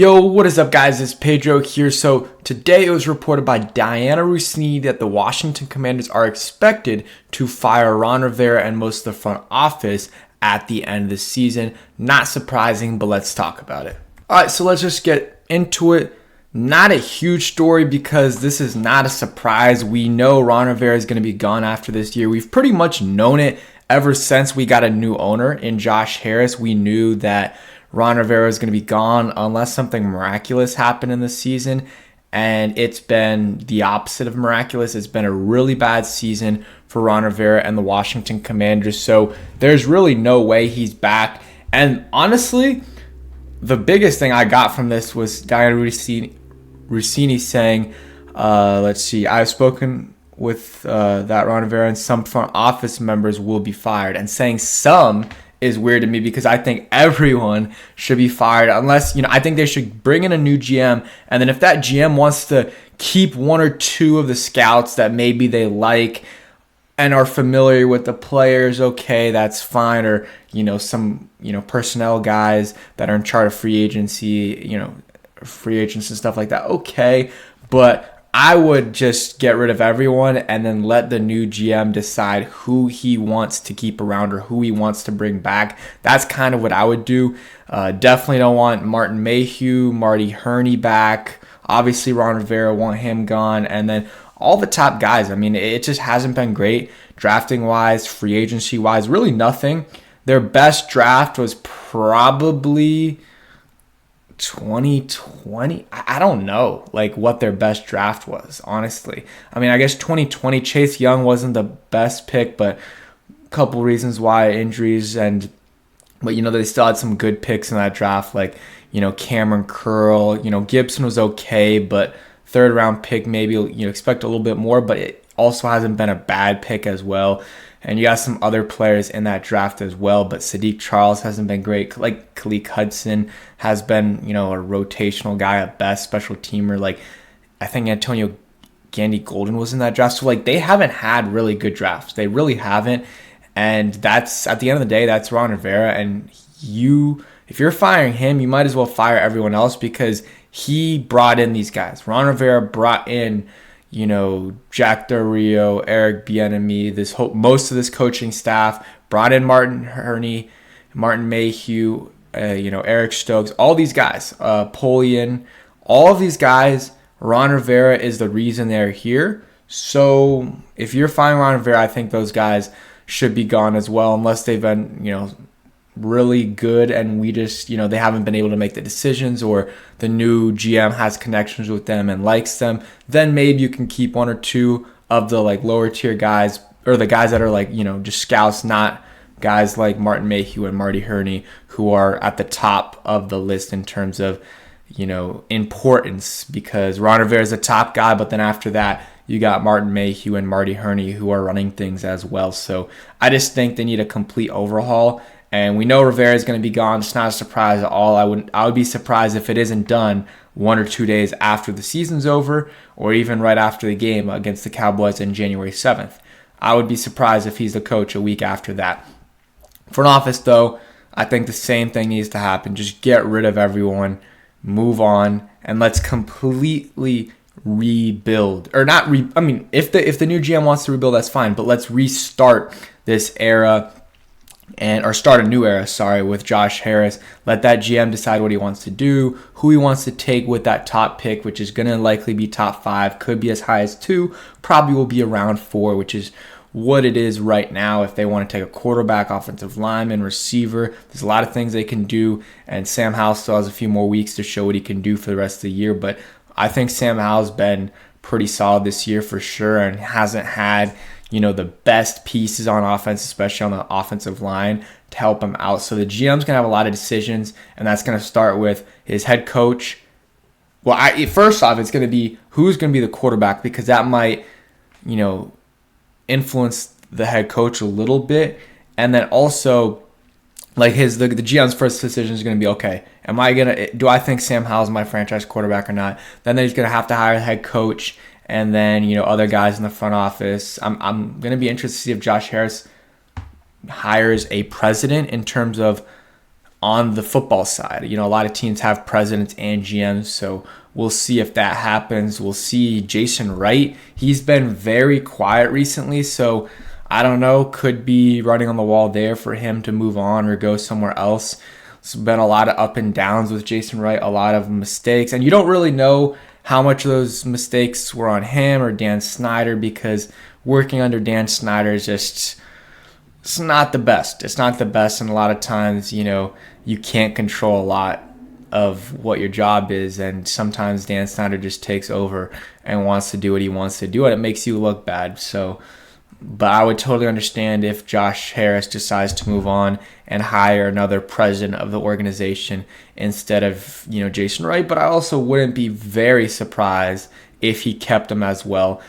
Yo, what is up, guys? It's Pedro here. So today it was reported by Diana Rossini that the Washington Commanders are expected to fire Ron Rivera and most of the front office at the end of the season. Not surprising, but let's talk about it. All right, so let's just get into it. Not a huge story because this is not a surprise. We know Ron Rivera is going to be gone after this year. We've pretty much known it ever since we got a new owner in Josh Harris. We knew that Ron Rivera is going to be gone unless something miraculous happened in the season. And it's been the opposite of miraculous. It's been a really bad season for Ron Rivera and the Washington Commanders. So there's really no way he's back. And honestly, the biggest thing I got from this was Diana Rossini saying, I've spoken with that Ron Rivera and some front office members will be fired. And saying some is weird to me because I think everyone should be fired unless, I think they should bring in a new GM. And then if that GM wants to keep one or two of the scouts that maybe they like and are familiar with the players, okay, that's fine. Or, some, personnel guys that are in charge of free agency, free agents and stuff like that, okay. But I would just get rid of everyone and then let the new GM decide who he wants to keep around or who he wants to bring back. That's kind of what I would do. Definitely don't want Martin Mayhew, Marty Herney back. Obviously, Ron Rivera, want him gone. And then all the top guys. I mean, it just hasn't been great drafting-wise, free agency-wise, really nothing. Their best draft was probably 2020. I don't know what their best draft was, honestly. I mean, I guess 2020 Chase Young wasn't the best pick, but a couple reasons why, injuries, but they still had some good picks in that draft, Cameron Curl. Gibson was okay, but third round pick, maybe expect a little bit more, but it also hasn't been a bad pick as well. And you got some other players in that draft as well, but Sadiq Charles hasn't been great. Khaleke Hudson has been, a rotational guy at best, special teamer. I think Antonio Gandy Golden was in that draft. So, they haven't had really good drafts. They really haven't. And that's, at the end of the day, that's Ron Rivera. And if you're firing him, you might as well fire everyone else because he brought in these guys. Ron Rivera brought in Jack Del Rio, Eric Bieniemy, most of this coaching staff, brought in Martin Herney, Martin Mayhew, Eric Stokes, all these guys, Polian, all of these guys. Ron Rivera is the reason they're here. So if you're firing Ron Rivera, I think those guys should be gone as well, unless they've been, really good and we just, they haven't been able to make the decisions or the new GM has connections with them and likes them, then maybe you can keep one or two of the lower tier guys or the guys that are just scouts, not guys like Martin Mayhew and Marty Herney who are at the top of the list in terms of, importance, because Ron Rivera is a top guy, but then after that, you got Martin Mayhew and Marty Herney who are running things as well. So I just think they need a complete overhaul. And we know Rivera is going to be gone. It's not a surprise at all. I would be surprised if it isn't done 1 or 2 days after the season's over or even right after the game against the Cowboys on January 7th. I would be surprised if he's the coach a week after that. Front office, though, I think the same thing needs to happen. Just get rid of everyone, move on, and let's completely rebuild. Or not if the new GM wants to rebuild, that's fine, but let's restart this era or start a new era, with Josh Harris. Let that GM decide what he wants to do, who he wants to take with that top pick, which is going to likely be top 5, could be as high as 2, probably will be around 4, which is what it is right now. If they want to take a quarterback, offensive lineman, receiver, there's a lot of things they can do, and Sam Howell still has a few more weeks to show what he can do for the rest of the year, but I think Sam Howell's been pretty solid this year for sure and hasn't had the best pieces on offense, especially on the offensive line, to help him out. So the GM's going to have a lot of decisions, and that's going to start with his head coach. Well, first off, it's going to be who's going to be the quarterback, because that might, influence the head coach a little bit. And then also, the GM's first decision is going to be, okay, do I think Sam Howell's my franchise quarterback or not? Then he's going to have to hire a head coach. And then, other guys in the front office. I'm going to be interested to see if Josh Harris hires a president in terms of on the football side. A lot of teams have presidents and GMs, so we'll see if that happens. We'll see Jason Wright. He's been very quiet recently, so I don't know. Could be running on the wall there for him to move on or go somewhere else. It's been a lot of up and downs with Jason Wright, a lot of mistakes, and you don't really know how much of those mistakes were on him or Dan Snyder, because working under Dan Snyder is just, it's not the best. It's not the best, and a lot of times, you can't control a lot of what your job is, and sometimes Dan Snyder just takes over and wants to do what he wants to do, and it makes you look bad. But I would totally understand if Josh Harris decides to move on and hire another president of the organization instead of, Jason Wright. But I also wouldn't be very surprised if he kept him as well,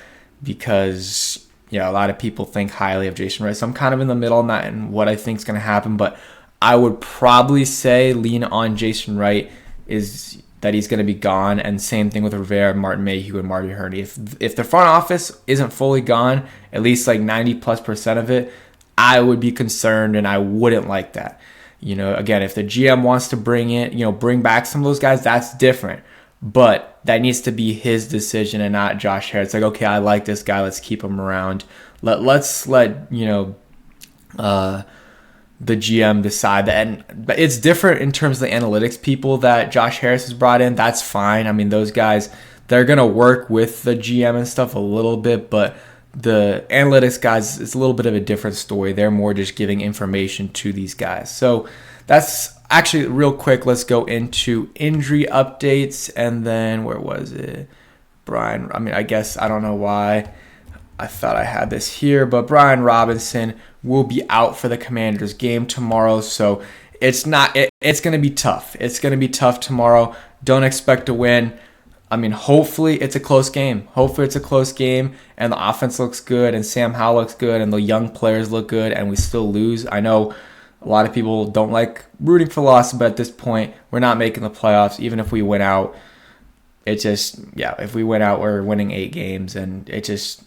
because, a lot of people think highly of Jason Wright. So I'm kind of in the middle on that and what I think is going to happen. But I would probably say lean on Jason Wright is that he's going to be gone, and same thing with Rivera, Martin Mayhew, and Marty Hurney. If the front office isn't fully gone, at least like 90+% of it, I would be concerned, and I wouldn't like that. Again, if the GM wants to bring back some of those guys, that's different. But that needs to be his decision and not Josh Harris. It's like, okay, I like this guy, let's keep him around. Let's let the GM decide that. But it's different in terms of the analytics people that Josh Harris has brought in. That's fine. I mean, those guys, they're going to work with the GM and stuff a little bit, but the analytics guys, it's a little bit of a different story. They're more just giving information to these guys. So that's actually real quick. Let's go into injury updates. And then where was it? Brian, I guess, I don't know why I thought I had this here, but Brian Robinson will be out for the Commanders game tomorrow. So it's going to be tough. It's going to be tough tomorrow. Don't expect to win. Hopefully it's a close game. And the offense looks good, and Sam Howell looks good, and the young players look good, and we still lose. I know a lot of people don't like rooting for loss, but at this point, we're not making the playoffs. Even if we win out, if we win out, we're winning 8 games, and and it's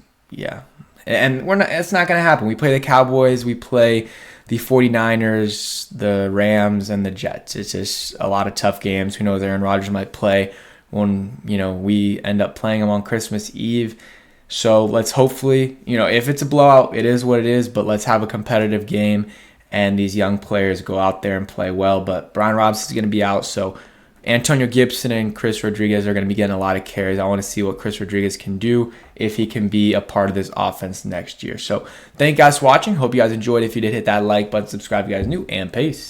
not going to happen. We play the Cowboys, we play the 49ers, the Rams, and the Jets. It's just a lot of tough games. Who knows, Aaron Rodgers might play when, we end up playing him on Christmas Eve. So let's hopefully, if it's a blowout, it is what it is, but let's have a competitive game and these young players go out there and play well. But Brian Robinson is going to be out, so Antonio Gibson and Chris Rodriguez are going to be getting a lot of carries. I want to see what Chris Rodriguez can do, if he can be a part of this offense next year. So thank you guys for watching. Hope you guys enjoyed. If you did, hit that like button, subscribe if you guys are new, and peace.